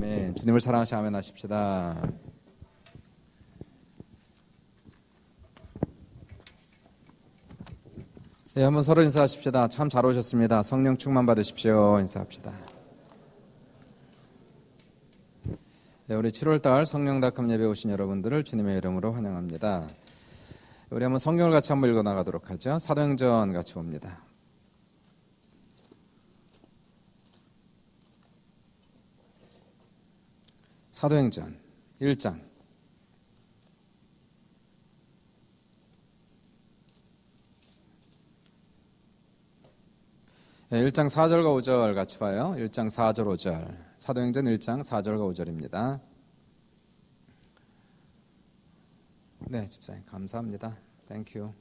아멘. 주님을 사랑하시 아멘 하십시다. 네, 한번 서로 인사하십시다. 참 잘 오셨습니다. 성령 충만 받으십시오. 인사합시다. 네, 우리 7월달 성령닷컴 예배 오신 여러분들을 주님의 이름으로 환영합니다. 우리 한번 성경을 같이 한번 읽어 나가도록 하죠. 사도행전 같이 봅니다. 사도행전 1장 1장 4절과 5절 같이 봐요. 1장 4절 5절 사도행전 1장 4절과 5절입니다. 네, 집사님 감사합니다. 땡큐.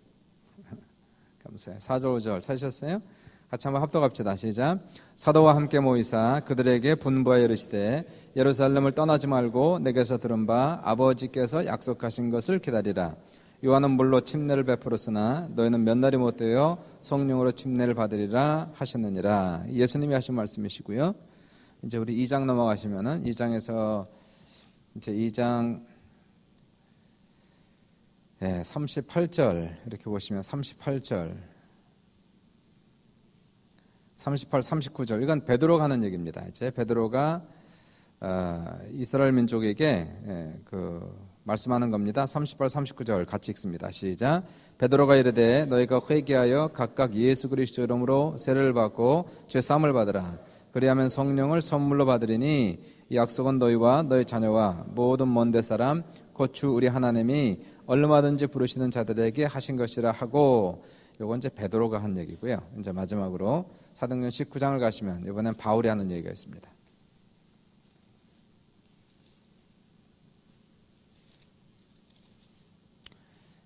감사해요. 4절 5절 찾으셨어요? 같이 한번 합독합시다. 시작. 사도와 함께 모이사 그들에게 분부하여 이르시되 예루살렘을 떠나지 말고 내게서 들은 바 아버지께서 약속하신 것을 기다리라. 요한은 물로 침례를 베풀었으나 너희는 몇 날이 못되어 성령으로 침례를 받으리라 하셨느니라. 예수님이 하신 말씀이시고요. 이제 우리 2장 넘어가시면은 2장에서 이제 2장 38절 이렇게 보시면 38절 38, 39절 이건 베드로가 하는 얘기입니다. 이제 베드로가 이스라엘 민족에게 말씀하는 겁니다. 38, 39절 같이 읽습니다. 시작. 베드로가 이르되 너희가 회개하여 각각 예수 그리스도 이름으로 세례를 받고 죄 사함을 받으라. 그리하면 성령을 선물로 받으리니 이 약속은 너희와 너희 자녀와 모든 먼데 사람 곧 주 우리 하나님이 얼마든지 부르시는 자들에게 하신 것이라 하고, 요건 이제 베드로가 한 얘기고요. 이제 마지막으로 사도행전 19장을 가시면 이번엔 바울이 하는 얘기가 있습니다.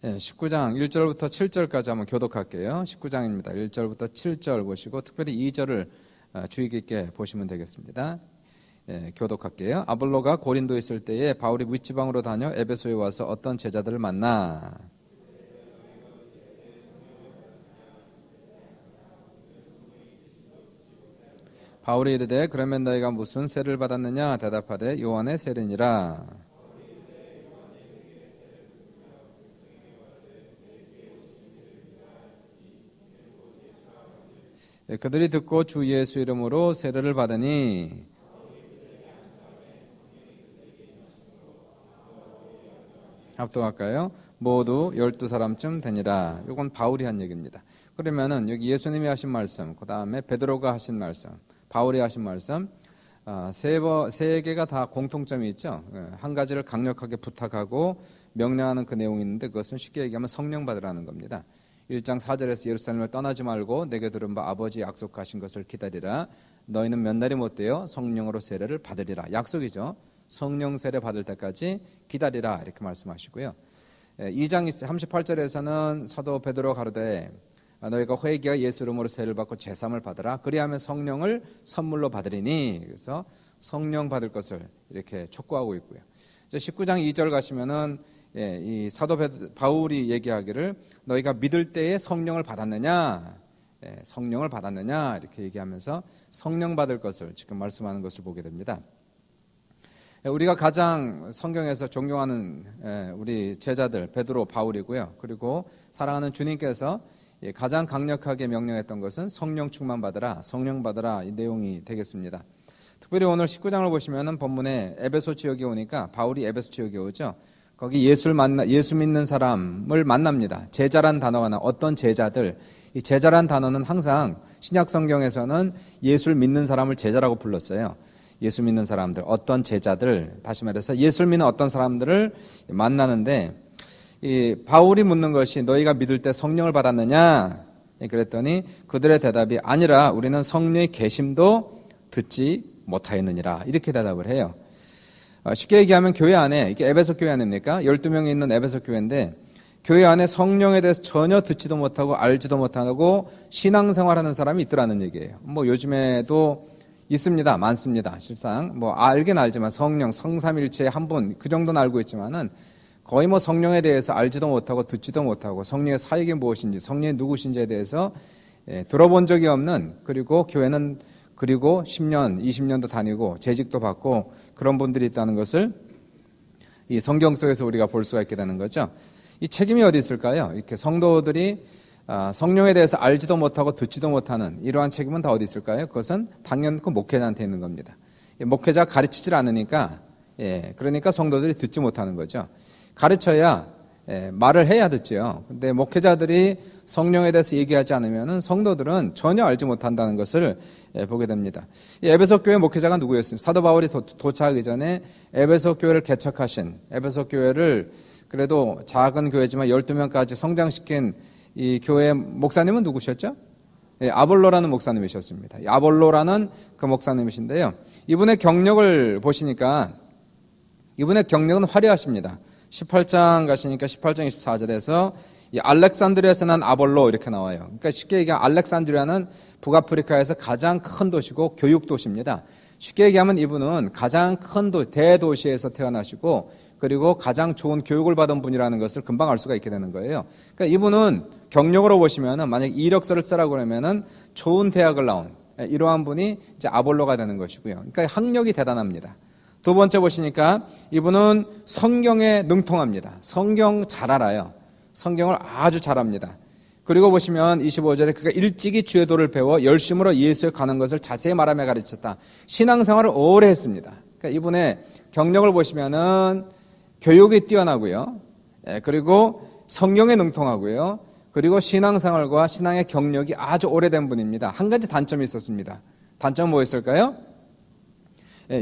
예, 19장 1절부터 7절까지 한번 교독할게요. 19장입니다. 1절부터 7절 보시고 특별히 2절을 주의 깊게 보시면 되겠습니다. 예, 교독할게요. 아볼로가 고린도에 있을 때에 바울이 윗지방으로 다녀 에베소에 와서 어떤 제자들을 만나 바울이 이르되 그러면 너희가 무슨 세를 받았느냐 대답하되 요한의 세례니라. 그들이 듣고 주 예수 이름으로 세례를 받으니 합독할까요? 모두 12사람쯤 되니라. 이건 바울이 한 얘기입니다. 그러면은 여기 예수님이 하신 말씀, 그 다음에 베드로가 하신 말씀, 바울이 하신 말씀, 세 개가 다 공통점이 있죠. 한 가지를 강력하게 부탁하고 명령하는 그 내용이 있는데 그것은 쉽게 얘기하면 성령 받으라는 겁니다. 1장 4절에서 예루살렘을 떠나지 말고 내게 들은 바 아버지 약속하신 것을 기다리라. 너희는 몇 날이 못되어 성령으로 세례를 받으리라. 약속이죠. 성령 세례 받을 때까지 기다리라 이렇게 말씀하시고요. 2장 38절에서는 사도 베드로 가로되 너희가 회개하여 예수 이름으로 세례를 받고 죄사함을 받으라. 그리하면 성령을 선물로 받으리니. 그래서 성령 받을 것을 이렇게 촉구하고 있고요. 19장 2절 가시면은 이 사도 바울이 얘기하기를 너희가 믿을 때에 성령을 받았느냐, 성령을 받았느냐 이렇게 얘기하면서 성령 받을 것을 지금 말씀하는 것을 보게 됩니다. 우리가 가장 성경에서 존경하는 우리 제자들 베드로, 바울이고요. 그리고 사랑하는 주님께서 가장 강력하게 명령했던 것은 성령 충만 받으라, 성령 받으라 이 내용이 되겠습니다. 특별히 오늘 19장을 보시면은 본문에 에베소 지역에 오니까 바울이 에베소 지역에 오죠. 거기 예수 믿는 사람을 만납니다. 제자란 단어가 나와. 어떤 제자들, 이 제자란 단어는 항상 신약 성경에서는 예수를 믿는 사람을 제자라고 불렀어요. 예수 믿는 사람들, 어떤 제자들, 다시 말해서 예수를 믿는 어떤 사람들을 만나는데 이 바울이 묻는 것이 너희가 믿을 때 성령을 받았느냐? 그랬더니 그들의 대답이 아니라 우리는 성령의 계심도 듣지 못하였느니라 이렇게 대답을 해요. 쉽게 얘기하면 교회 안에, 이게 에베소 교회 아닙니까? 12명이 있는 에베소 교회인데 교회 안에 성령에 대해서 전혀 듣지도 못하고 알지도 못하고 신앙생활하는 사람이 있더라는 얘기예요. 뭐 요즘에도 있습니다. 많습니다. 실상 뭐 알긴 알지만 성령, 성삼일체 한 분 그 정도는 알고 있지만은 거의 뭐 성령에 대해서 알지도 못하고 듣지도 못하고 성령의 사역이 무엇인지 성령이 누구신지에 대해서 들어본 적이 없는, 그리고 교회는 그리고 10년, 20년도 다니고 재직도 받고 그런 분들이 있다는 것을 이 성경 속에서 우리가 볼 수가 있게 되는 거죠. 이 책임이 어디 있을까요? 이렇게 성도들이 성령에 대해서 알지도 못하고 듣지도 못하는 이러한 책임은 다 어디 있을까요? 그것은 당연 그 목회자한테 있는 겁니다. 목회자가 가르치질 않으니까, 그러니까 성도들이 듣지 못하는 거죠. 가르쳐야 말을 해야 듣죠. 근데 목회자들이 성령에 대해서 얘기하지 않으면 성도들은 전혀 알지 못한다는 것을 보게 됩니다. 이 에베소 교회 목회자가 누구였습니까? 사도 바울이 도착하기 전에 에베소 교회를 개척하신, 에베소 교회를 그래도 작은 교회지만 12명까지 성장시킨 이 교회 목사님은 누구셨죠? 아볼로라는 목사님이셨습니다. 아볼로라는 그 목사님이신데요. 이분의 경력을 보시니까 이분의 경력은 화려하십니다. 18장 가시니까 18장 24절에서 이 알렉산드리아에서 난 아볼로 이렇게 나와요. 그러니까 쉽게 얘기하면 알렉산드리아는 북아프리카에서 가장 큰 도시고 교육 도시입니다. 쉽게 얘기하면 이분은 가장 큰 대도시에서 태어나시고 그리고 가장 좋은 교육을 받은 분이라는 것을 금방 알 수가 있게 되는 거예요. 그러니까 이분은 경력으로 보시면은 만약 이력서를 쓰라고 그러면은 좋은 대학을 나온 이러한 분이 이제 아볼로가 되는 것이고요. 그러니까 학력이 대단합니다. 두 번째 보시니까 이분은 성경에 능통합니다. 성경 잘 알아요. 성경을 아주 잘합니다. 그리고 보시면 25절에 그가 일찍이 주의 도를 배워 열심으로 예수에 가는 것을 자세히 말하며 가르쳤다. 신앙생활을 오래 했습니다. 그러니까 이분의 경력을 보시면은 교육이 뛰어나고요. 그리고 성경에 능통하고요. 그리고 신앙생활과 신앙의 경력이 아주 오래된 분입니다. 한 가지 단점이 있었습니다. 단점은 뭐였을까요?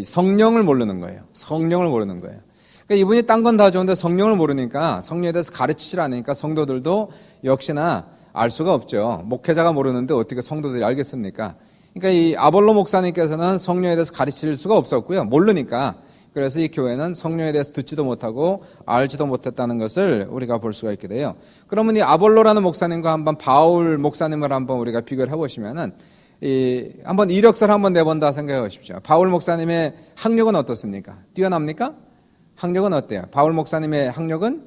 성령을 모르는 거예요. 성령을 모르는 거예요. 그러니까 이분이 딴 건 다 좋은데 성령을 모르니까 성령에 대해서 가르치질 않으니까 성도들도 역시나 알 수가 없죠. 목회자가 모르는데 어떻게 성도들이 알겠습니까? 그러니까 이 아볼로 목사님께서는 성령에 대해서 가르칠 수가 없었고요. 모르니까. 그래서 이 교회는 성령에 대해서 듣지도 못하고 알지도 못했다는 것을 우리가 볼 수가 있게 돼요. 그러면 이 아볼로라는 목사님과 한번 바울 목사님을 한번 우리가 비교를 해보시면은 한번 이력서를 한번 내본다 생각해 보십시오. 바울 목사님의 학력은 어떻습니까? 뛰어납니까? 학력은 어때요? 바울 목사님의 학력은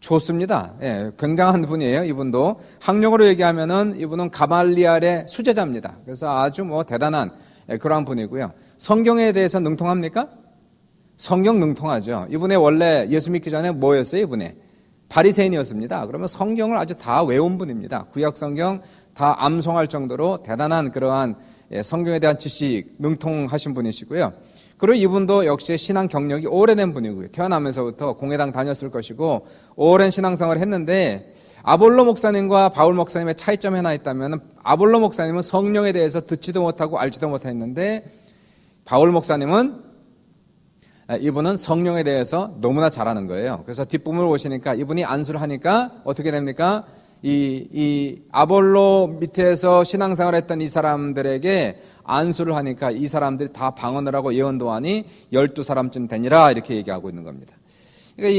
좋습니다. 굉장한 분이에요. 이분도 학력으로 얘기하면은 이분은 가말리알의 수제자입니다. 그래서 아주 대단한 그러한 분이고요. 성경에 대해서 능통합니까? 성경 능통하죠. 이분의 원래 예수 믿기 전에 뭐였어요? 이분의 바리새인이었습니다. 그러면 성경을 아주 다 외운 분입니다. 구약 성경 다 암송할 정도로 대단한 그러한 성경에 대한 지식 능통하신 분이시고요. 그리고 이분도 역시 신앙 경력이 오래된 분이고요. 태어나면서부터 공회당 다녔을 것이고 오랜 신앙생활을 했는데 아볼로 목사님과 바울 목사님의 차이점이 하나 있다면 아볼로 목사님은 성령에 대해서 듣지도 못하고 알지도 못했는데 바울 목사님은 이분은 성령에 대해서 너무나 잘하는 거예요. 그래서 뒷부분을 보시니까 이분이 안수를 하니까 어떻게 됩니까? 이 아볼로 밑에서 신앙생활을 했던 이 사람들에게 안수를 하니까 이 사람들이 다 방언을 하고 예언도 하니 12사람쯤 되니라 이렇게 얘기하고 있는 겁니다. 그러니까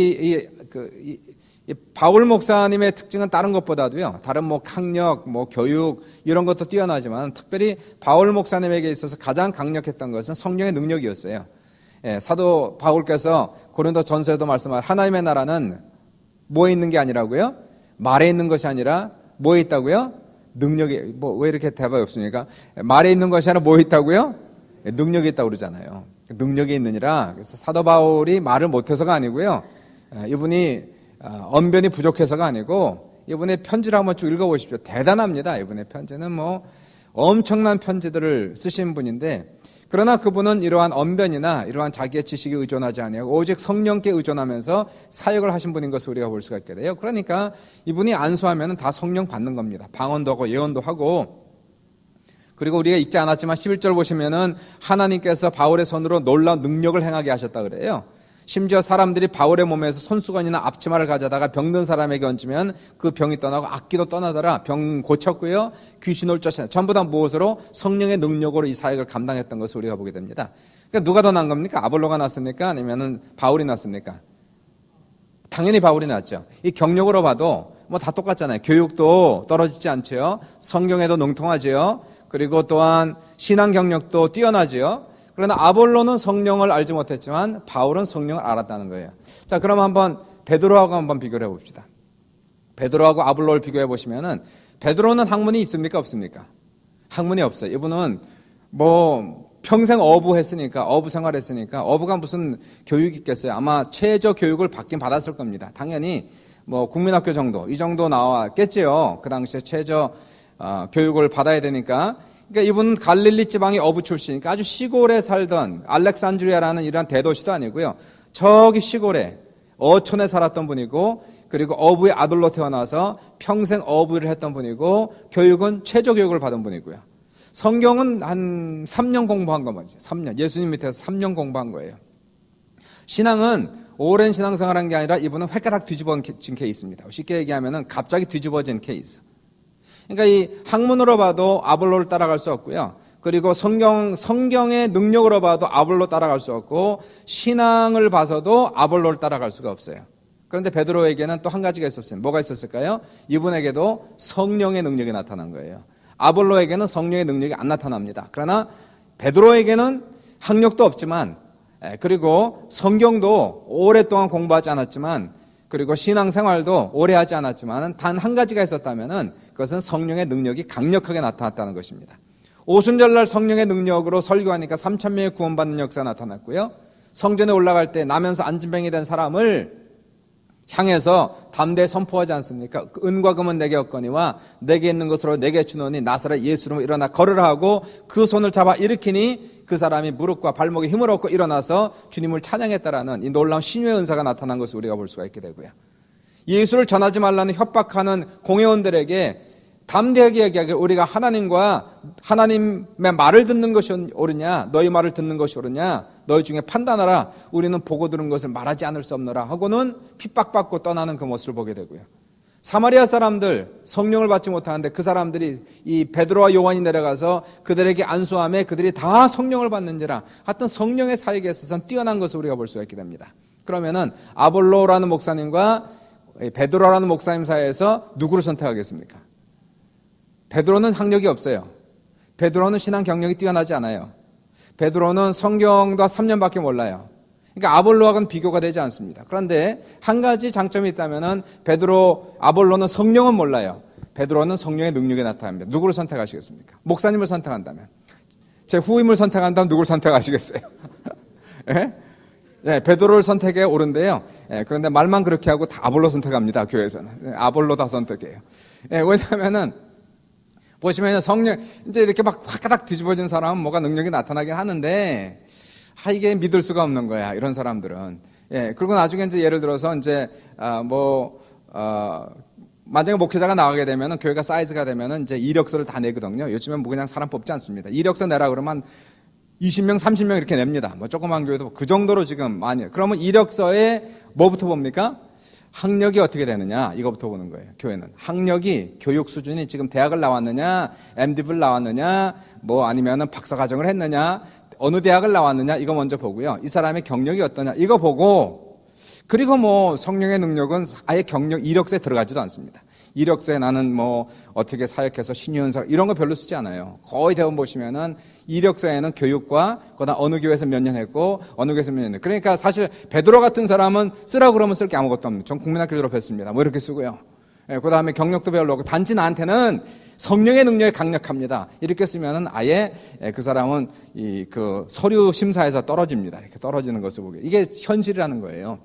이 바울 목사님의 특징은 다른 것보다도요. 다른 학력, 교육 이런 것도 뛰어나지만 특별히 바울 목사님에게 있어서 가장 강력했던 것은 성령의 능력이었어요. 사도 바울께서 고린도 전서에도 말씀하신 하나님의 나라는 뭐에 있는 게 아니라고요? 말에 있는 것이 아니라 뭐에 있다고요? 능력이 왜 이렇게 대답이 없습니까? 말에 있는 것이 아니라 뭐에 있다고요? 능력이 있다고 그러잖아요. 능력이 있느니라. 그래서 사도 바울이 말을 못해서가 아니고요. 이분이 언변이 부족해서가 아니고 이분의 편지를 한번 쭉 읽어보십시오. 대단합니다. 이분의 편지는 엄청난 편지들을 쓰신 분인데 그러나 그분은 이러한 언변이나 이러한 자기의 지식에 의존하지 아니하고 오직 성령께 의존하면서 사역을 하신 분인 것을 우리가 볼 수가 있게 돼요. 그러니까 이분이 안수하면 다 성령 받는 겁니다. 방언도 하고 예언도 하고 그리고 우리가 읽지 않았지만 11절 보시면은 하나님께서 바울의 손으로 놀라운 능력을 행하게 하셨다 그래요. 심지어 사람들이 바울의 몸에서 손수건이나 앞치마를 가져다가 병든 사람에게 얹으면 그 병이 떠나고 악기도 떠나더라. 병 고쳤고요. 귀신을 쫓아내. 전부 다 무엇으로? 성령의 능력으로 이 사역을 감당했던 것을 우리가 보게 됩니다. 그러니까 누가 더 나은 겁니까? 아볼로가 낫습니까? 아니면 바울이 낫습니까? 당연히 바울이 낫죠. 이 경력으로 봐도 다 똑같잖아요. 교육도 떨어지지 않죠. 성경에도 능통하죠. 그리고 또한 신앙 경력도 뛰어나죠. 그러나 아볼로는 성령을 알지 못했지만 바울은 성령을 알았다는 거예요. 자, 그럼 한번 베드로하고 한번 비교를 해봅시다. 베드로하고 아볼로를 비교해 보시면은 베드로는 학문이 있습니까? 없습니까? 학문이 없어요. 이분은 뭐 평생 어부했으니까, 어부 생활했으니까 어부가 무슨 교육이 있겠어요. 아마 최저 교육을 받긴 받았을 겁니다. 당연히 뭐 국민학교 정도, 이 정도 나왔겠지요. 그 당시에 최저 교육을 받아야 되니까. 그러니까 이분은 갈릴리 지방의 어부 출신이니까 아주 시골에 살던 알렉산드리아라는 이런 대도시도 아니고요. 저기 시골에 어촌에 살았던 분이고, 그리고 어부의 아들로 태어나서 평생 어부를 했던 분이고, 교육은 최저 교육을 받은 분이고요. 성경은 한 3년 공부한 거 맞죠? 3년. 예수님 밑에서 3년 공부한 거예요. 신앙은 오랜 신앙생활한 게 아니라 이분은 획가닥 뒤집어진 케이스입니다. 쉽게 얘기하면 갑자기 뒤집어진 케이스. 그러니까 이 학문으로 봐도 아볼로를 따라갈 수 없고요. 그리고 성경의 능력으로 봐도 아볼로 따라갈 수 없고, 신앙을 봐서도 아볼로를 따라갈 수가 없어요. 그런데 베드로에게는 또 한 가지가 있었어요. 뭐가 있었을까요? 이분에게도 성령의 능력이 나타난 거예요. 아볼로에게는 성령의 능력이 안 나타납니다. 그러나 베드로에게는 학력도 없지만, 그리고 성경도 오랫동안 공부하지 않았지만, 그리고 신앙생활도 오래 하지 않았지만 단 한 가지가 있었다면 그것은 성령의 능력이 강력하게 나타났다는 것입니다. 오순절날 성령의 능력으로 설교하니까 3,000명이 구원받는 역사가 나타났고요. 성전에 올라갈 때 나면서 안진병이 된 사람을 향해서 담대히 선포하지 않습니까? 은과 금은 내게 없거니와 내게 있는 것으로 내게 주노니 나사렛 예수로 일어나 걸으라 하고 그 손을 잡아 일으키니 그 사람이 무릎과 발목에 힘을 얻고 일어나서 주님을 찬양했다라는 이 놀라운 신유의 은사가 나타난 것을 우리가 볼 수가 있게 되고요. 예수를 전하지 말라는 협박하는 공회원들에게 담대하게 얘기하기를 우리가 하나님의 말을 듣는 것이 옳으냐, 너희 말을 듣는 것이 옳으냐, 너희 중에 판단하라. 우리는 보고 들은 것을 말하지 않을 수 없노라 하고는 핍박받고 떠나는 그 모습을 보게 되고요. 사마리아 사람들 성령을 받지 못하는데 그 사람들이 이 베드로와 요한이 내려가서 그들에게 안수하며 그들이 다 성령을 받는지라. 하여튼 성령의 사역에 있어서는 뛰어난 것을 우리가 볼 수가 있게 됩니다. 그러면은 아볼로라는 목사님과 베드로라는 목사님 사이에서 누구를 선택하겠습니까? 베드로는 학력이 없어요. 베드로는 신앙 경력이 뛰어나지 않아요. 베드로는 성경도 3년밖에 몰라요. 그러니까 아볼로하고는 비교가 되지 않습니다. 그런데 한 가지 장점이 있다면은 아볼로는 성령은 몰라요. 베드로는 성령의 능력이 나타납니다. 누구를 선택하시겠습니까? 목사님을 선택한다면, 제 후임을 선택한다면 누구를 선택하시겠어요? 예? 네, 베드로를 선택해 옳은데요. 그런데 말만 그렇게 하고 다 아볼로 선택합니다. 교회에서는 아볼로 다 선택해요. 왜냐하면은 보시면 성령 이제 이렇게 막 화가닥 뒤집어진 사람은 뭐가 능력이 나타나긴 하는데 이게 믿을 수가 없는 거야. 이런 사람들은. 그리고 나중에 이제 예를 들어서 이제 만약에 목회자가 나가게 되면은 교회가 사이즈가 되면은 이제 이력서를 다 내거든요. 요즘엔 뭐 그냥 사람 뽑지 않습니다. 이력서 내라 그러면 20명, 30명 이렇게 냅니다. 뭐 조그만 교회도 그 정도로 지금 많이. 그러면 이력서에 뭐부터 봅니까? 학력이 어떻게 되느냐, 이거부터 보는 거예요. 교회는 학력이, 교육 수준이 지금 대학을 나왔느냐, MD를 나왔느냐, 뭐 아니면은 박사과정을 했느냐, 어느 대학을 나왔느냐, 이거 먼저 보고요. 이 사람의 경력이 어떠냐, 이거 보고, 그리고 뭐 성령의 능력은 아예 경력 이력서에 들어가지도 않습니다. 이력서에 나는 뭐 어떻게 사역해서 신유은사 이런 거 별로 쓰지 않아요. 거의 대부분 보시면은 이력서에는 교육과 그다음 어느 교회에서 몇 년 했고 어느 교회에서 몇 년 했고. 그러니까 사실 베드로 같은 사람은 쓰라고 그러면 쓸 게 아무것도 없는. 전 국민학교 졸업했습니다. 뭐 이렇게 쓰고요. 그다음에 경력도 별로 없고 단지 나한테는 성령의 능력이 강력합니다. 이렇게 쓰면은 아예 그 사람은 그 서류 심사에서 떨어집니다. 이렇게 떨어지는 것을 보게. 이게 현실이라는 거예요.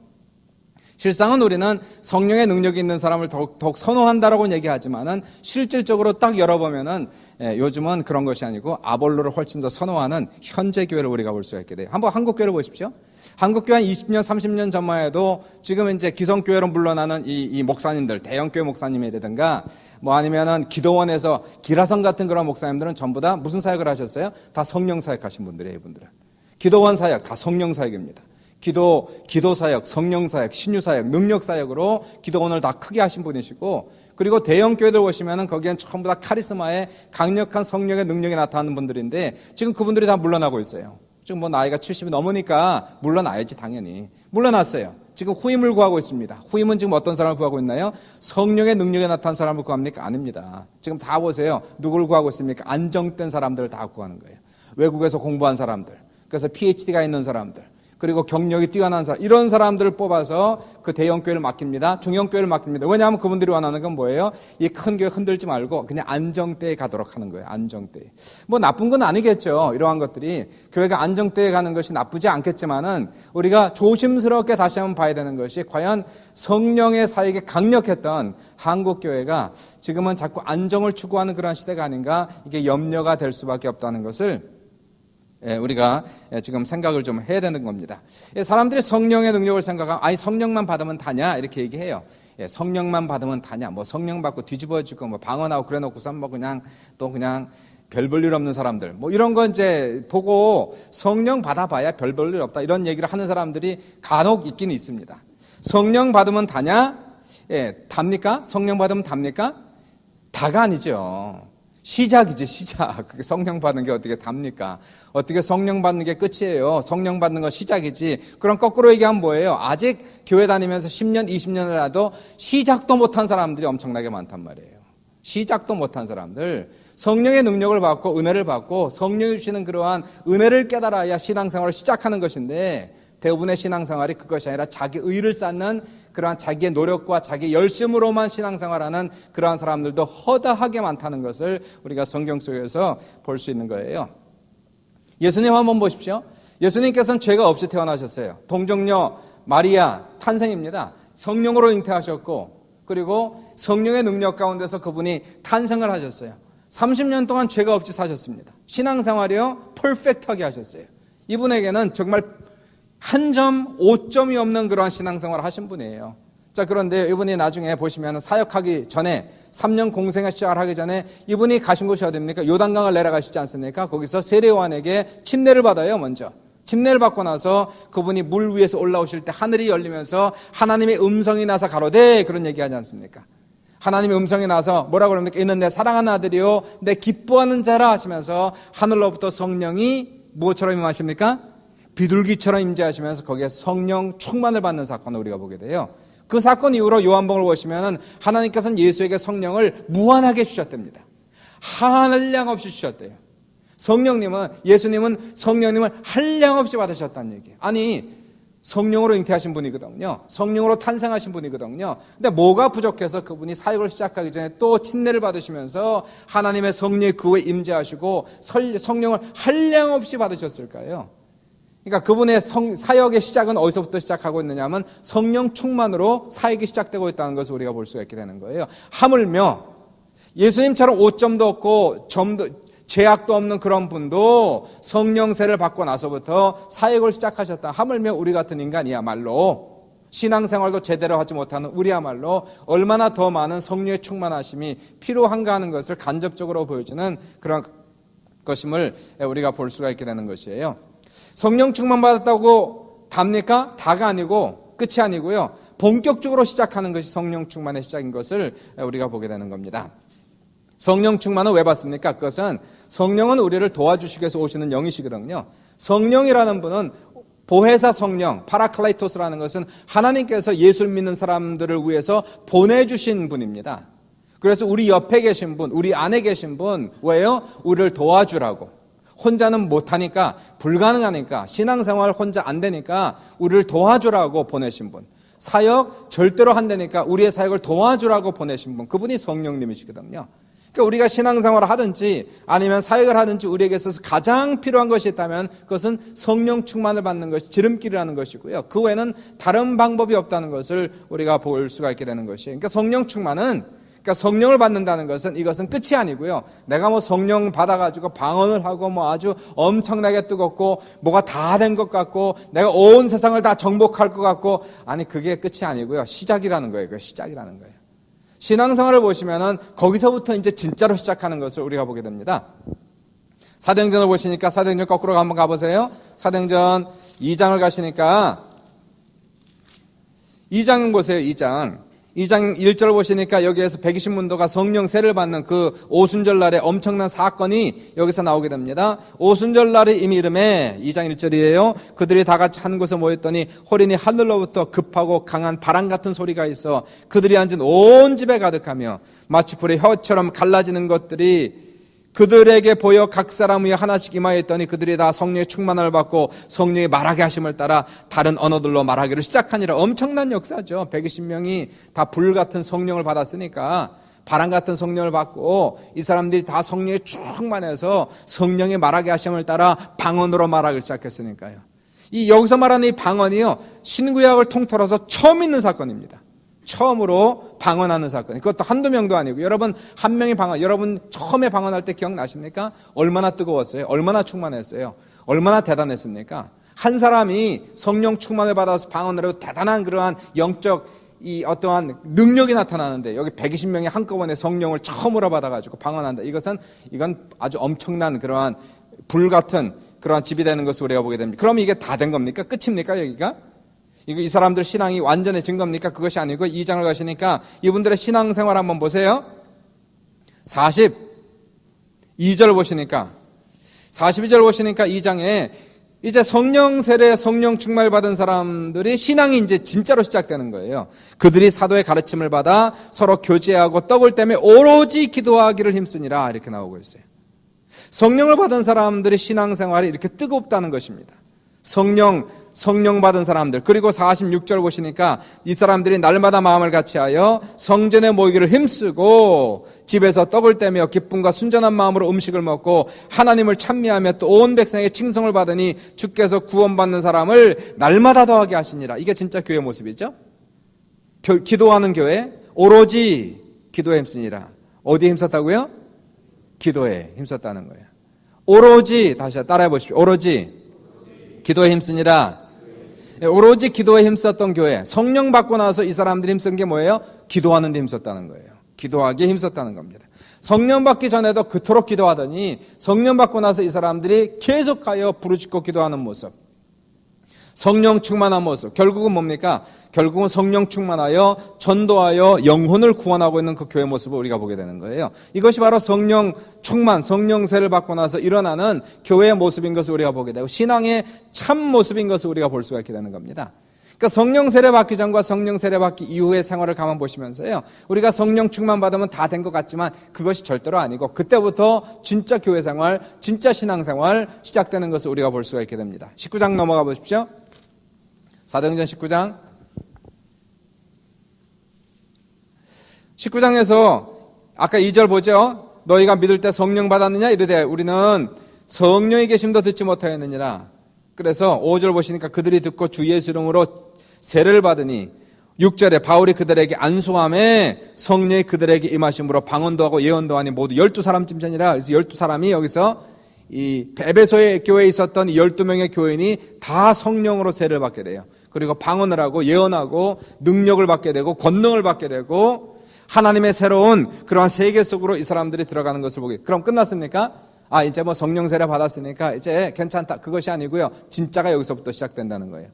실상은 우리는 성령의 능력이 있는 사람을 더욱 선호한다라고 얘기하지만은 실질적으로 딱 열어보면은 요즘은 그런 것이 아니고 아볼로를 훨씬 더 선호하는 현재 교회를 우리가 볼 수가 있게 돼요. 한번 한국 교회를 보십시오. 한국 교회 한 20년, 30년 전만 해도 지금 이제 기성교회로 물러나는 이 목사님들, 대형교회 목사님이라든가 뭐 아니면은 기도원에서 기라성 같은 그런 목사님들은 전부 다 무슨 사역을 하셨어요? 다 성령 사역하신 분들이에요, 이분들은. 기도원 사역 다 성령 사역입니다. 기도 사역, 성령 사역, 신유 사역, 능력 사역으로 기도원을 다 크게 하신 분이시고, 그리고 대형 교회들 보시면은 거기엔 전부 다 카리스마의 강력한 성령의 능력이 나타나는 분들인데 지금 그분들이 다 물러나고 있어요. 지금 뭐 나이가 70이 넘으니까 물러나야지 당연히. 물러났어요. 지금 후임을 구하고 있습니다. 후임은 지금 어떤 사람을 구하고 있나요? 성령의 능력이 나타난 사람을 구합니까? 아닙니다. 지금 다 보세요. 누구를 구하고 있습니까? 안정된 사람들을 다 구하는 거예요. 외국에서 공부한 사람들, 그래서 PhD가 있는 사람들, 그리고 경력이 뛰어난 사람, 이런 사람들을 뽑아서 그 대형교회를 맡깁니다. 중형교회를 맡깁니다. 왜냐하면 그분들이 원하는 건 뭐예요? 이 큰 교회 흔들지 말고 그냥 안정대에 가도록 하는 거예요. 안정대에. 뭐 나쁜 건 아니겠죠. 이러한 것들이. 교회가 안정대에 가는 것이 나쁘지 않겠지만은 우리가 조심스럽게 다시 한번 봐야 되는 것이 과연 성령의 사역에 강력했던 한국교회가 지금은 자꾸 안정을 추구하는 그런 시대가 아닌가, 이게 염려가 될 수밖에 없다는 것을 우리가 지금 생각을 좀 해야 되는 겁니다. 사람들이 성령의 능력을 생각하면 아니 성령만 받으면 다냐 이렇게 얘기해요. 성령만 받으면 다냐, 뭐 성령 받고 뒤집어지고 뭐 방언하고 그래놓고서 뭐 그냥 별 볼 일 없는 사람들, 뭐 이런 거 이제 보고 성령 받아봐야 별 볼 일 없다 이런 얘기를 하는 사람들이 간혹 있긴 있습니다. 성령 받으면 다냐? 답니까? 성령 받으면 답니까? 다가 아니죠. 시작이지, 시작. 그게 성령 받는 게 어떻게 답니까? 어떻게 성령 받는 게 끝이에요? 성령 받는 건 시작이지. 그럼 거꾸로 얘기하면 뭐예요? 아직 교회 다니면서 10년, 20년을 해도 시작도 못한 사람들이 엄청나게 많단 말이에요. 시작도 못한 사람들. 성령의 능력을 받고 은혜를 받고 성령이 주시는 그러한 은혜를 깨달아야 신앙생활을 시작하는 것인데, 대부분의 신앙생활이 그것이 아니라 자기 의를 쌓는 그러한 자기의 노력과 자기 열심으로만 신앙생활하는 그러한 사람들도 허다하게 많다는 것을 우리가 성경 속에서 볼 수 있는 거예요. 예수님 한번 보십시오. 예수님께서는 죄가 없이 태어나셨어요. 동정녀 마리아 탄생입니다. 성령으로 잉태하셨고, 그리고 성령의 능력 가운데서 그분이 탄생을 하셨어요. 30년 동안 죄가 없이 사셨습니다. 신앙생활이요 퍼펙트하게 하셨어요. 이분에게는 정말 한 점, 5점이 없는 그러한 신앙생활을 하신 분이에요. 자, 그런데 이분이 나중에 보시면 사역하기 전에 3년 공생을 시작을 하기 전에 이분이 가신 곳이 어디입니까? 요단강을 내려가시지 않습니까? 거기서 세례요한에게 침례를 받아요. 먼저 침례를 받고 나서 그분이 물 위에서 올라오실 때 하늘이 열리면서 하나님의 음성이 나서 가로되, 그런 얘기하지 않습니까? 하나님의 음성이 나서 뭐라고 그럽니까? 이는 내 사랑하는 아들이요 내 기뻐하는 자라 하시면서 하늘로부터 성령이 무엇처럼 임하십니까? 비둘기처럼 임재하시면서 거기에 성령 충만을 받는 사건을 우리가 보게 돼요. 그 사건 이후로 요한복음을 보시면 하나님께서는 예수에게 성령을 무한하게 주셨답니다. 한량 없이 주셨대요. 예수님은 성령님을 한량 없이 받으셨다는 얘기예요. 아니, 성령으로 잉태하신 분이거든요. 성령으로 탄생하신 분이거든요. 근데 뭐가 부족해서 그분이 사역을 시작하기 전에 또 침례를 받으시면서 하나님의 성령의 그 후에 임재하시고 성령을 한량 없이 받으셨을까요? 그러니까 그분의 사역의 시작은 어디서부터 시작하고 있느냐 하면 성령 충만으로 사역이 시작되고 있다는 것을 우리가 볼 수가 있게 되는 거예요. 하물며 예수님처럼 오점도 없고 죄악도 없는 그런 분도 성령세를 받고 나서부터 사역을 시작하셨다. 하물며 우리 같은 인간이야말로 신앙생활도 제대로 하지 못하는 우리야말로 얼마나 더 많은 성령의 충만하심이 필요한가 하는 것을 간접적으로 보여주는 그런 것임을 우리가 볼 수가 있게 되는 것이에요. 성령 충만 받았다고 답니까? 다가 아니고 끝이 아니고요. 본격적으로 시작하는 것이 성령 충만의 시작인 것을 우리가 보게 되는 겁니다. 성령 충만은 왜 받습니까? 그것은 성령은 우리를 도와주시기 위해서 오시는 영이시거든요. 성령이라는 분은 보혜사 성령, 파라클라이토스라는 것은 하나님께서 예수를 믿는 사람들을 위해서 보내주신 분입니다. 그래서 우리 옆에 계신 분, 우리 안에 계신 분, 왜요? 우리를 도와주라고. 혼자는 못하니까, 불가능하니까, 신앙생활 혼자 안 되니까 우리를 도와주라고 보내신 분, 사역 절대로 안 되니까 우리의 사역을 도와주라고 보내신 분, 그분이 성령님이시거든요. 그러니까 우리가 신앙생활을 하든지 아니면 사역을 하든지 우리에게 있어서 가장 필요한 것이 있다면 그것은 성령 충만을 받는 것이 지름길이라는 것이고요. 그 외에는 다른 방법이 없다는 것을 우리가 볼 수가 있게 되는 것이에요. 그러니까 성령 충만은, 그러니까 성령을 받는다는 것은 이것은 끝이 아니고요. 내가 뭐 성령 받아가지고 방언을 하고 뭐 아주 엄청나게 뜨겁고 뭐가 다 된 것 같고 내가 온 세상을 다 정복할 것 같고, 아니 그게 끝이 아니고요. 시작이라는 거예요. 그게 시작이라는 거예요. 신앙생활을 보시면은 거기서부터 이제 진짜로 시작하는 것을 우리가 보게 됩니다. 사도행전을 보시니까 사도행전 거꾸로 한번 가보세요. 사도행전 2장을 가시니까 2장 보세요. 2장 1절 보시니까 여기에서 120문도가 성령 세를 받는 그 오순절 날에 엄청난 사건이 여기서 나오게 됩니다. 오순절 날이 이미 이름에 2장 1절이에요. 그들이 다 같이 한 곳에 모였더니 호련히 하늘로부터 급하고 강한 바람 같은 소리가 있어 그들이 앉은 온 집에 가득하며 마치 불의 혀처럼 갈라지는 것들이 그들에게 보여 각 사람 위에 하나씩 임하였더니 그들이 다 성령의 충만을 받고 성령의 말하게 하심을 따라 다른 언어들로 말하기를 시작하니라. 엄청난 역사죠. 120명이 다 불같은 성령을 받았으니까, 바람 같은 성령을 받고 이 사람들이 다 성령에 충만해서 성령의 말하게 하심을 따라 방언으로 말하기 시작했으니까요. 이 여기서 말하는 이 방언이요, 신구약을 통틀어서 처음 있는 사건입니다. 처음으로 방언하는 사건. 그것도 한두 명도 아니고, 여러분 한 명이 방언, 여러분 처음에 방언할 때 기억나십니까? 얼마나 뜨거웠어요? 얼마나 충만했어요? 얼마나 대단했습니까? 한 사람이 성령 충만을 받아서 방언을 하고 대단한 그러한 영적 이 어떠한 능력이 나타나는데, 여기 120명이 한꺼번에 성령을 처음으로 받아가지고 방언한다. 이건 아주 엄청난 그러한 불같은 그러한 집이 되는 것을 우리가 보게 됩니다. 그럼 이게 다 된 겁니까? 끝입니까? 여기가? 이 사람들 신앙이 완전해진 겁니까? 그것이 아니고 2장을 가시니까 이분들의 신앙생활 한번 보세요. 42절 보시니까 42절 보시니까 2장에 이제 성령 세례, 성령 충만을 받은 사람들이 신앙이 이제 진짜로 시작되는 거예요. 그들이 사도의 가르침을 받아 서로 교제하고 떡을 떼며 오로지 기도하기를 힘쓰니라, 이렇게 나오고 있어요. 성령을 받은 사람들의 신앙생활이 이렇게 뜨겁다는 것입니다. 성령 받은 사람들. 그리고 46절 보시니까 이 사람들이 날마다 마음을 같이하여 성전에 모이기를 힘쓰고 집에서 떡을 떼며 기쁨과 순전한 마음으로 음식을 먹고 하나님을 찬미하며 또 온 백성에게 칭송을 받으니 주께서 구원받는 사람을 날마다 더하게 하시니라. 이게 진짜 교회 모습이죠. 기도하는 교회, 오로지 기도에 힘쓰니라. 어디에 힘썼다고요? 기도에 힘썼다는 거예요. 오로지, 다시 따라해 보십시오. 오로지 기도에 힘쓰니라. 오로지 기도에 힘썼던 교회. 성령 받고 나서 이 사람들이 힘쓴 게 뭐예요? 기도하는 데 힘썼다는 거예요. 기도하기에 힘썼다는 겁니다. 성령 받기 전에도 그토록 기도하더니 성령 받고 나서 이 사람들이 계속하여 부르짖고 기도하는 모습, 성령 충만한 모습. 결국은 뭡니까? 결국은 성령 충만하여 전도하여 영혼을 구원하고 있는 그 교회 모습을 우리가 보게 되는 거예요. 이것이 바로 성령 충만, 성령세를 받고 나서 일어나는 교회의 모습인 것을 우리가 보게 되고, 신앙의 참 모습인 것을 우리가 볼 수가 있게 되는 겁니다. 그러니까 성령 세례 받기 전과 성령 세례 받기 이후의 생활을 가만 보시면서요, 우리가 성령 충만 받으면 다 된 것 같지만 그것이 절대로 아니고, 그때부터 진짜 교회 생활, 진짜 신앙 생활 시작되는 것을 우리가 볼 수가 있게 됩니다. 19장 넘어가 보십시오. 사도행전 19장에서 아까 2절 보죠. 너희가 믿을 때 성령 받았느냐 이르되 우리는 성령의 계심도 듣지 못하였느니라. 그래서 5절 보시니까 그들이 듣고 주 예수 이름으로 세례를 받으니, 6절에 바울이 그들에게 안수함에 성령이 그들에게 임하심으로 방언도 하고 예언도 하니 모두 12사람쯤 되니라. 그래서 12사람이 여기서 이 에베소의 교회에 있었던 12명의 교인이 다 성령으로 세례를 받게 돼요. 그리고 방언을 하고 예언하고 능력을 받게 되고 권능을 받게 되고 하나님의 새로운 그러한 세계 속으로 이 사람들이 들어가는 것을 보게. 그럼 끝났습니까? 이제 뭐 성령 세례 받았으니까 이제 괜찮다. 그것이 아니고요. 진짜가 여기서부터 시작된다는 거예요.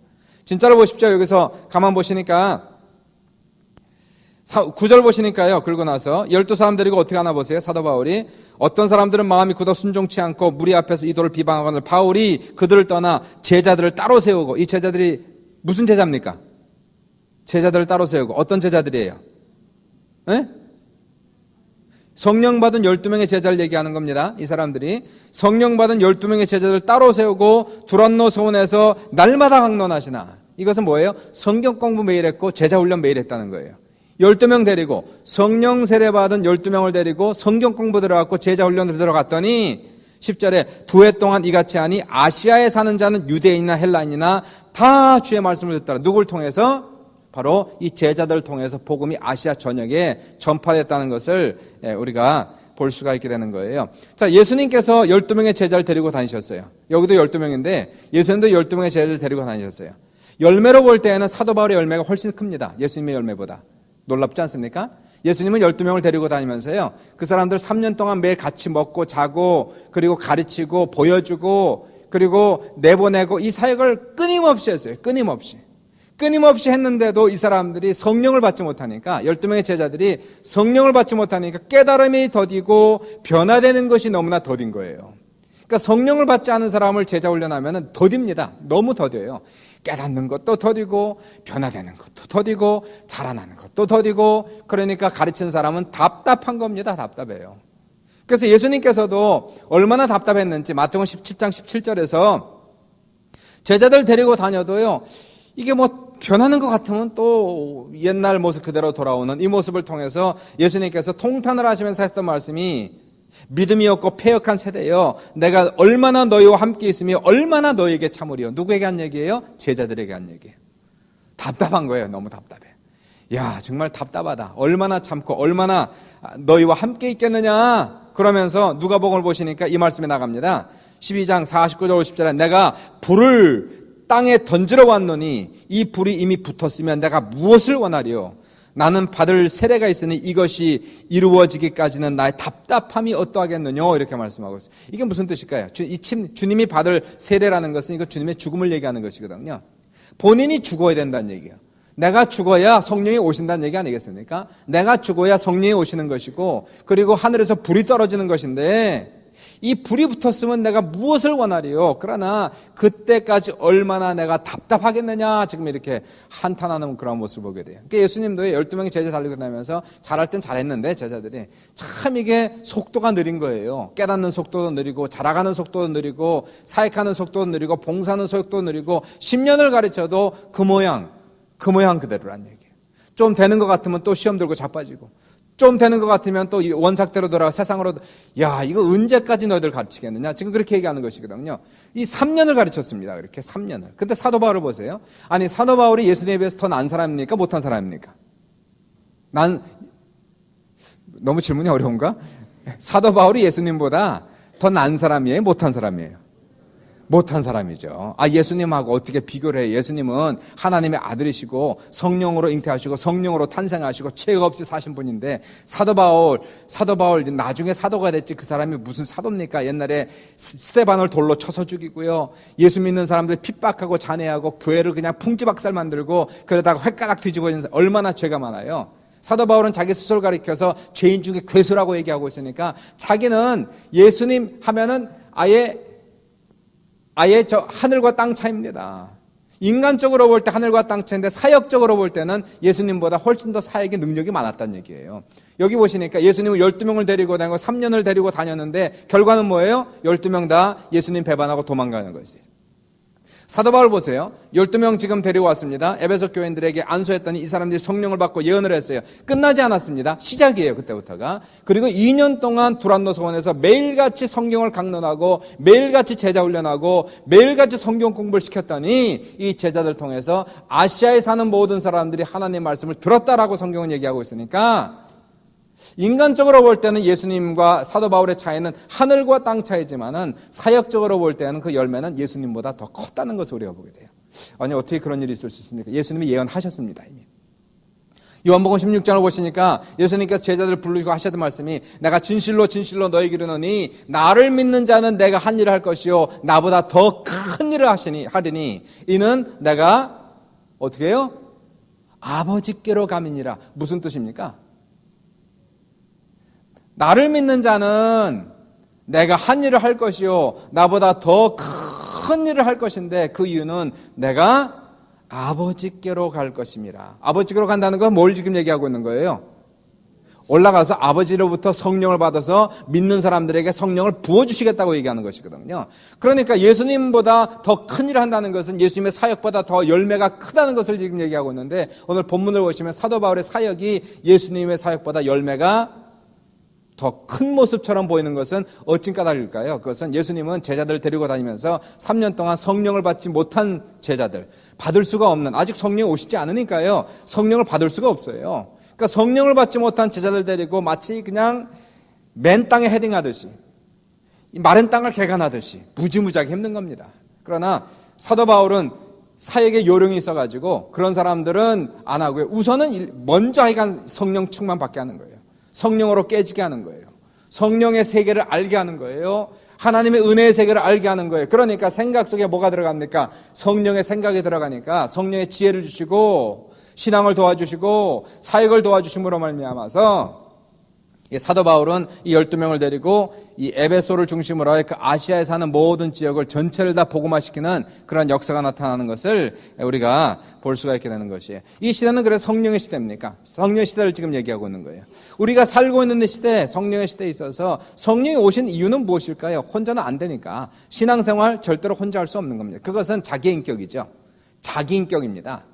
진짜로 보십시오. 여기서 가만 보시니까 9절 보시니까요. 그러고 나서 12사람 데리고 어떻게 하나 보세요. 사도 바울이 어떤 사람들은 마음이 굳어 순종치 않고 무리 앞에서 이도를 비방하거늘 바울이 그들을 떠나 제자들을 따로 세우고, 이 제자들이 무슨 제자입니까? 제자들을 따로 세우고. 어떤 제자들이에요? 네? 성령 받은 12명의 제자를 얘기하는 겁니다. 이 사람들이 성령 받은 12명의 제자들을 따로 세우고 두란노 서원에서 날마다 강론하시나. 이것은 뭐예요? 성경 공부 매일 했고 제자 훈련 매일 했다는 거예요. 12명 데리고 성령 세례 받은 12명을 데리고 성경 공부 들어갔고 제자 훈련을 들어갔더니 10절에 두 해 동안 이같이 하니 아시아에 사는 자는 유대인이나 헬라인이나 다 주의 말씀을 듣더라. 누굴 통해서? 바로 이 제자들을 통해서 복음이 아시아 전역에 전파됐다는 것을 우리가 볼 수가 있게 되는 거예요. 자, 예수님께서 12명의 제자를 데리고 다니셨어요. 여기도 12명인데 예수님도 12명의 제자를 데리고 다니셨어요. 열매로 볼 때에는 사도 바울의 열매가 훨씬 큽니다. 예수님의 열매보다. 놀랍지 않습니까? 예수님은 12명을 데리고 다니면서요, 그 사람들 3년 동안 매일 같이 먹고 자고 그리고 가르치고 보여주고 그리고 내보내고 이 사역을 끊임없이 했어요. 끊임없이 했는데도 이 사람들이 성령을 받지 못하니까, 12명의 제자들이 성령을 받지 못하니까 깨달음이 더디고 변화되는 것이 너무나 더딘 거예요. 그러니까 성령을 받지 않은 사람을 제자 훈련하면 더딥니다. 너무 더뎌요. 깨닫는 것도 더디고 변화되는 것도 더디고 자라나는 것도 더디고, 그러니까 가르치는 사람은 답답한 겁니다. 답답해요. 그래서 예수님께서도 얼마나 답답했는지 마태복음 17장 17절에서 제자들 데리고 다녀도요, 이게 뭐 변하는 것 같으면 또 옛날 모습 그대로 돌아오는 이 모습을 통해서 예수님께서 통탄을 하시면서 했던 말씀이 믿음이 없고 패역한 세대여, 내가 얼마나 너희와 함께 있으며 얼마나 너희에게 참으리요. 누구에게 한 얘기예요? 제자들에게 한 얘기예요. 답답한 거예요. 너무 답답해. 야, 정말 답답하다. 얼마나 참고 얼마나 너희와 함께 있겠느냐. 그러면서 누가복음을 보시니까 이 말씀이 나갑니다. 12장 49절 50절에 내가 불을 땅에 던지러 왔노니 이 불이 이미 붙었으면 내가 무엇을 원하리요? 나는 받을 세례가 있으니 이것이 이루어지기까지는 나의 답답함이 어떠하겠느냐, 이렇게 말씀하고 있어요. 이게 무슨 뜻일까요? 주님이 받을 세례라는 것은 이거 주님의 죽음을 얘기하는 것이거든요. 본인이 죽어야 된다는 얘기예요. 내가 죽어야 성령이 오신다는 얘기 아니겠습니까? 내가 죽어야 성령이 오시는 것이고, 그리고 하늘에서 불이 떨어지는 것인데, 이 불이 붙었으면 내가 무엇을 원하리요? 그러나 그때까지 얼마나 내가 답답하겠느냐, 지금 이렇게 한탄하는 그런 모습을 보게 돼요. 그러니까 예수님도 12명의 제자 달리고 다니면서 잘할 땐 잘했는데 제자들이 참 이게 속도가 느린 거예요. 깨닫는 속도도 느리고 자라가는 속도도 느리고 사역하는 속도도 느리고 봉사하는 속도도 느리고 10년을 가르쳐도 그 모양 그대로란 얘기예요. 좀 되는 것 같으면 또 시험 들고 자빠지고, 좀 되는 것 같으면 또 원삭대로 돌아가 세상으로, 야, 이거 언제까지 너희들 가르치겠느냐, 지금 그렇게 얘기하는 것이거든요. 이 3년을 가르쳤습니다. 그렇게 3년을. 근데 사도 바울을 보세요. 아니, 사도 바울이 예수님에 비해서 더 나은 사람입니까? 못한 사람입니까? 너무 질문이 어려운가? 사도 바울이 예수님보다 더 나은 사람이에요? 못한 사람이에요? 못한 사람이죠. 예수님하고 어떻게 비교를 해요? 예수님은 하나님의 아들이시고 성령으로 잉태하시고 성령으로 탄생하시고 죄가 없이 사신 분인데, 사도 바울 나중에 사도가 됐지 그 사람이 무슨 사도입니까? 옛날에 스데반을 돌로 쳐서 죽이고요, 예수 믿는 사람들 핍박하고 잔해하고 교회를 그냥 풍지박살 만들고 그러다가 횟가락 뒤집어진 사람, 얼마나 죄가 많아요. 사도 바울은 자기 스스로 가리켜서 죄인 중에 괴수라고 얘기하고 있으니까 자기는 예수님 하면은 아예 저 하늘과 땅 차이입니다. 인간적으로 볼 때 하늘과 땅 차이인데 사역적으로 볼 때는 예수님보다 훨씬 더 사역의 능력이 많았다는 얘기예요. 여기 보시니까 예수님은 12명을 데리고 다니고 3년을 데리고 다녔는데 결과는 뭐예요? 12명 다 예수님 배반하고 도망가는 것이에요. 사도 바울 보세요. 12명 지금 데리고 왔습니다. 에베소 교인들에게 안수했더니 이 사람들이 성령을 받고 예언을 했어요. 끝나지 않았습니다. 시작이에요, 그때부터가. 그리고 2년 동안 두란노 서원에서 매일같이 성경을 강론하고 매일같이 제자 훈련하고 매일같이 성경 공부를 시켰더니 이 제자들 통해서 아시아에 사는 모든 사람들이 하나님의 말씀을 들었다라고 성경은 얘기하고 있으니까, 인간적으로 볼 때는 예수님과 사도 바울의 차이는 하늘과 땅 차이지만은 사역적으로 볼 때는 그 열매는 예수님보다 더 컸다는 것을 우리가 보게 돼요. 아니, 어떻게 그런 일이 있을 수 있습니까? 예수님이 예언하셨습니다, 이미. 요한복음 16장을 보시니까 예수님께서 제자들을 부르시고 하셨던 말씀이, 내가 진실로 진실로 너희에게 이르노니 나를 믿는 자는 내가 한 일을 할 것이요 나보다 더 큰 일을 하리니 이는 내가 어떻게 해요? 아버지께로 감이니라. 무슨 뜻입니까? 나를 믿는 자는 내가 한 일을 할 것이요 나보다 더 큰 일을 할 것인데, 그 이유는 내가 아버지께로 갈 것임이라. 아버지께로 간다는 건 뭘 지금 얘기하고 있는 거예요? 올라가서 아버지로부터 성령을 받아서 믿는 사람들에게 성령을 부어주시겠다고 얘기하는 것이거든요. 그러니까 예수님보다 더 큰 일을 한다는 것은 예수님의 사역보다 더 열매가 크다는 것을 지금 얘기하고 있는데, 오늘 본문을 보시면 사도 바울의 사역이 예수님의 사역보다 열매가 더 큰 모습처럼 보이는 것은 어찐 까닭일까요? 그것은 예수님은 제자들 데리고 다니면서 3년 동안 성령을 받지 못한 제자들, 받을 수가 없는, 아직 성령이 오시지 않으니까요, 성령을 받을 수가 없어요. 그러니까 성령을 받지 못한 제자들 데리고 마치 그냥 맨 땅에 헤딩하듯이, 마른 땅을 개간하듯이 무지무지하게 힘든 겁니다. 그러나 사도 바울은 사역에 요령이 있어가지고 그런 사람들은 안 하고요, 우선은 먼저 하여간 성령 충만 받게 하는 거예요. 성령으로 깨지게 하는 거예요. 성령의 세계를 알게 하는 거예요. 하나님의 은혜의 세계를 알게 하는 거예요. 그러니까 생각 속에 뭐가 들어갑니까? 성령의 생각이 들어가니까 성령의 지혜를 주시고 신앙을 도와주시고 사역을 도와주심으로 말미암아서 사도 바울은 이 12명을 데리고 이 에베소를 중심으로 그 아시아에 사는 모든 지역을 전체를 다 복음화시키는 그런 역사가 나타나는 것을 우리가 볼 수가 있게 되는 것이에요. 이 시대는 그래서 성령의 시대입니까? 성령의 시대를 지금 얘기하고 있는 거예요. 우리가 살고 있는 시대, 성령의 시대에 있어서 성령이 오신 이유는 무엇일까요? 혼자는 안 되니까. 신앙생활 절대로 혼자 할 수 없는 겁니다. 그것은 자기의 인격이죠. 자기 인격입니다.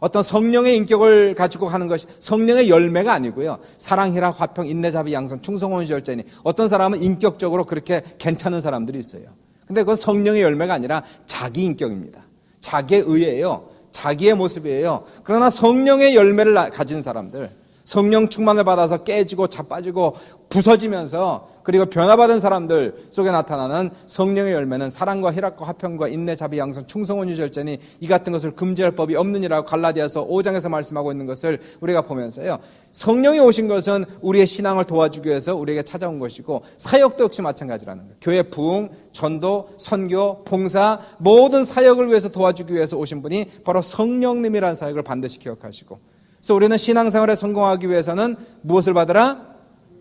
어떤 성령의 인격을 가지고 하는 것이 성령의 열매가 아니고요. 사랑, 희락, 화평, 인내, 자비, 양선, 충성, 온유, 절제니. 어떤 사람은 인격적으로 그렇게 괜찮은 사람들이 있어요. 근데 그건 성령의 열매가 아니라 자기 인격입니다. 자기의 의예요. 자기의 모습이에요. 그러나 성령의 열매를 가진 사람들, 성령 충만을 받아서 깨지고 자빠지고 부서지면서 그리고 변화받은 사람들 속에 나타나는 성령의 열매는 사랑과 희락과 화평과 인내, 자비, 양선, 충성, 온유, 절제니 이 같은 것을 금지할 법이 없느니라고 갈라디아서 5장에서 말씀하고 있는 것을 우리가 보면서요. 성령이 오신 것은 우리의 신앙을 도와주기 위해서 우리에게 찾아온 것이고 사역도 역시 마찬가지라는 거예요. 교회 부흥, 전도, 선교, 봉사 모든 사역을 위해서 도와주기 위해서 오신 분이 바로 성령님이라는 사역을 반드시 기억하시고, 그래서 우리는 신앙생활에 성공하기 위해서는 무엇을 받으라?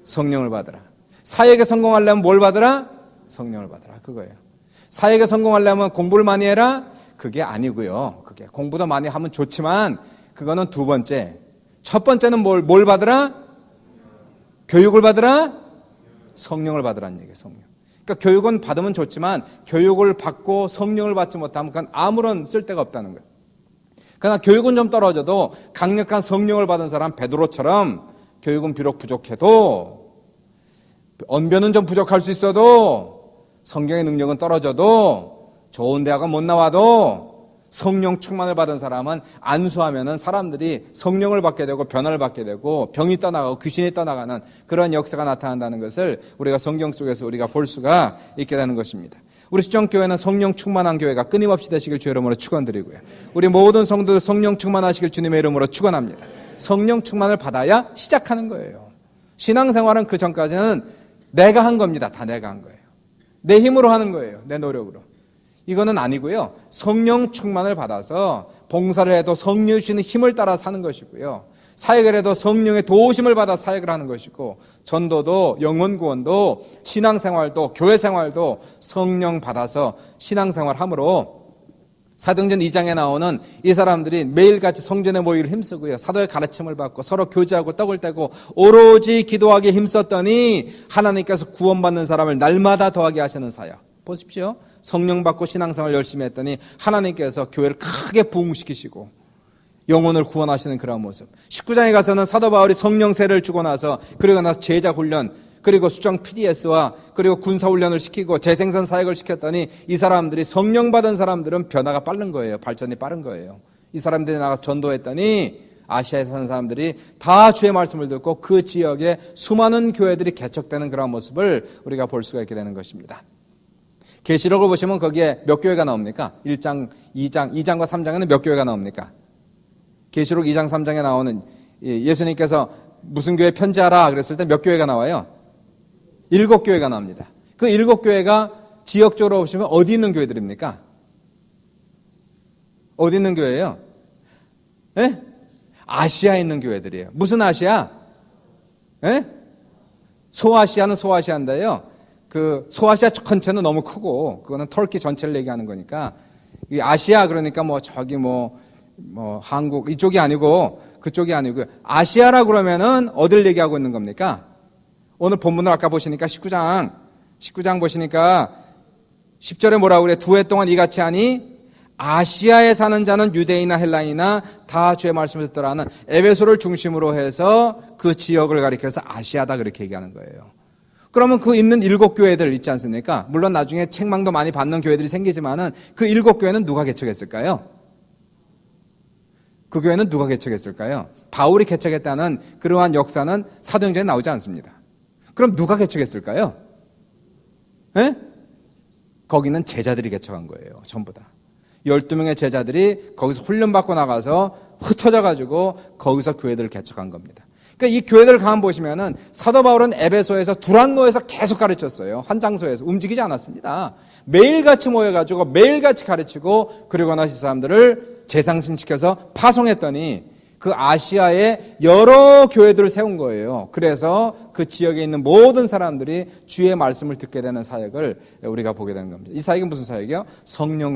성령을 받으라. 사역에 성공하려면 뭘 받으라? 성령을 받으라. 그거예요. 사역에 성공하려면 공부를 많이 해라? 그게 아니고요. 그게 공부도 많이 하면 좋지만 그거는 두 번째. 첫 번째는 뭘 받으라? 교육을 받으라? 성령을 받으라는 얘기예요. 성령. 그러니까 교육은 받으면 좋지만 교육을 받고 성령을 받지 못하면 그건 아무런 쓸데가 없다는 거예요. 그러나 교육은 좀 떨어져도 강력한 성령을 받은 사람 베드로처럼 교육은 비록 부족해도, 언변은 좀 부족할 수 있어도, 성경의 능력은 떨어져도, 좋은 대학은 못 나와도 성령 충만을 받은 사람은 안수하면은 사람들이 성령을 받게 되고 변화를 받게 되고 병이 떠나가고 귀신이 떠나가는 그런 역사가 나타난다는 것을 우리가 성경 속에서 우리가 볼 수가 있게 되는 것입니다. 우리 수정교회는 성령 충만한 교회가 끊임없이 되시길 주의 이름으로 축원드리고요. 우리 모든 성도들 성령 충만하시길 주님의 이름으로 축원합니다. 성령 충만을 받아야 시작하는 거예요. 신앙생활은 그 전까지는 내가 한 겁니다. 다 내가 한 거예요. 내 힘으로 하는 거예요. 내 노력으로. 이거는 아니고요. 성령 충만을 받아서 봉사를 해도 성령이 주시는 힘을 따라 사는 것이고요. 사역을 해도 성령의 도우심을 받아 사역을 하는 것이고, 전도도 영혼 구원도 신앙생활도 교회생활도 성령 받아서 신앙생활함으로 사도행전 2장에 나오는 이 사람들이 매일같이 성전에 모이기를 힘쓰고요. 사도의 가르침을 받고 서로 교제하고 떡을 떼고 오로지 기도하기에 힘썼더니 하나님께서 구원받는 사람을 날마다 더하게 하시는 사역. 보십시오. 성령 받고 신앙생활 열심히 했더니 하나님께서 교회를 크게 부흥시키시고 영혼을 구원하시는 그런 모습. 19장에 가서는 사도 바울이 성령 세례를 주고 나서, 그리고 나서 제자 훈련, 그리고 수정 PDS와 그리고 군사 훈련을 시키고 재생산 사역을 시켰더니 이 사람들이 성령 받은 사람들은 변화가 빠른 거예요. 발전이 빠른 거예요. 이 사람들이 나가서 전도했더니 아시아에 사는 사람들이 다 주의 말씀을 듣고 그 지역에 수많은 교회들이 개척되는 그런 모습을 우리가 볼 수가 있게 되는 것입니다. 계시록을 보시면 거기에 몇 교회가 나옵니까? 1장, 2장과 3장에는 몇 교회가 나옵니까? 계시록 2장, 3장에 나오는 예수님께서 무슨 교회 편지하라 그랬을 때 몇 교회가 나와요? 7교회가 나옵니다. 그 7교회가 지역적으로 보시면 어디 있는 교회들입니까? 어디 있는 교회예요? 예? 아시아에 있는 교회들이에요. 무슨 아시아? 예? 소아시아는 소아시아인데요. 그 소아시아 전체는 너무 크고 그거는 터키 전체를 얘기하는 거니까 이 아시아 그러니까 뭐 저기 뭐 한국 이쪽이 아니고 그쪽이 아니고 아시아라 그러면은 어딜 얘기하고 있는 겁니까? 오늘 본문을 아까 보시니까 19장 보시니까 10절에 뭐라고 그래? 2해 동안 이같이 하니 아시아에 사는 자는 유대인이나 헬라인이나 다 주의 말씀을 듣더라는 에베소를 중심으로 해서 그 지역을 가리켜서 아시아다 그렇게 얘기하는 거예요. 그러면 그 있는 7교회들 있지 않습니까? 물론 나중에 책망도 많이 받는 교회들이 생기지만은 그 7교회는 누가 개척했을까요? 그 교회는 누가 개척했을까요? 바울이 개척했다는 그러한 역사는 사도행전에 나오지 않습니다. 그럼 누가 개척했을까요? 예? 거기는 제자들이 개척한 거예요. 전부 다. 12명의 제자들이 거기서 훈련받고 나가서 흩어져가지고 거기서 교회들을 개척한 겁니다. 그러니까 이 교회들을 가만 보시면은 사도 바울은 에베소에서 두란노에서 계속 가르쳤어요. 한 장소에서 움직이지 않았습니다. 매일같이 모여가지고 매일같이 가르치고 그리고 나서 이 사람들을 재상승시켜서 파송했더니 그 아시아에 여러 교회들을 세운 거예요. 그래서 그 지역에 있는 모든 사람들이 주의 말씀을 듣게 되는 사역을 우리가 보게 되는 겁니다. 이 사역은 무슨 사역이요? 성령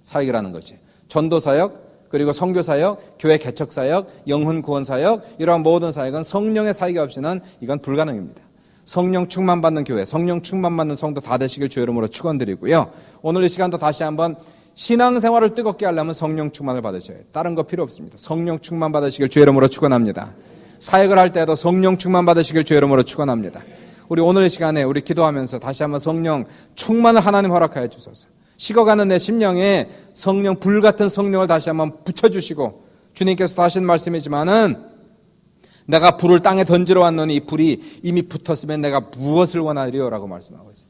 사역이라는 거지. 전도 사역, 그리고 선교 사역, 교회 개척 사역, 영혼 구원 사역, 이러한 모든 사역은 성령의 사역이 없이는 이건 불가능입니다. 성령 충만 받는 교회, 성령 충만 받는 성도 다 되시길 주의 이름으로 축원드리고요. 오늘 이 시간도 다시 한번 신앙생활을 뜨겁게 하려면 성령 충만을 받으셔야 해요. 다른 거 필요 없습니다. 성령 충만 받으시길 주의 이름으로 축원합니다. 사역을 할 때도 성령 충만 받으시길 주의 이름으로 축원합니다. 우리 오늘 이 시간에 우리 기도하면서 다시 한번 성령 충만을 하나님 허락하여 주소서. 식어가는 내 심령에 성령, 불같은 성령을 다시 한번 붙여주시고, 주님께서 도 하신 말씀이지만은 내가 불을 땅에 던지러 왔노니 이 불이 이미 붙었으면 내가 무엇을 원하리요? 라고 말씀하고 있어요.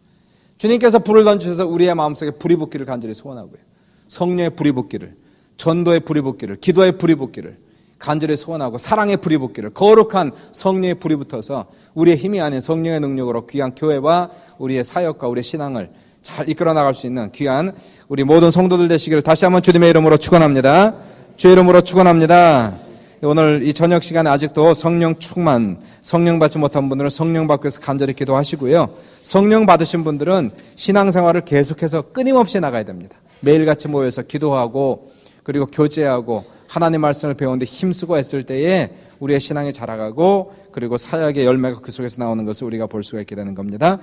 주님께서 불을 던지셔서 우리의 마음속에 불이 붙기를 간절히 소원하고요. 성령의 불이 붙기를, 전도의 불이 붙기를, 기도의 불이 붙기를 간절히 소원하고, 사랑의 불이 붙기를, 거룩한 성령의 불이 붙어서 우리의 힘이 아닌 성령의 능력으로 귀한 교회와 우리의 사역과 우리의 신앙을 잘 이끌어 나갈 수 있는 귀한 우리 모든 성도들 되시기를 다시 한번 주님의 이름으로 축원합니다. 주의 이름으로 축원합니다. 오늘 이 저녁 시간에 아직도 성령 충만, 성령 받지 못한 분들은 성령 받기 위해서 간절히 기도하시고요. 성령 받으신 분들은 신앙생활을 계속해서 끊임없이 나가야 됩니다. 매일같이 모여서 기도하고, 그리고 교제하고 하나님 말씀을 배우는데 힘쓰고 했을 때에 우리의 신앙이 자라가고, 그리고 사역의 열매가 그 속에서 나오는 것을 우리가 볼 수가 있게 되는 겁니다.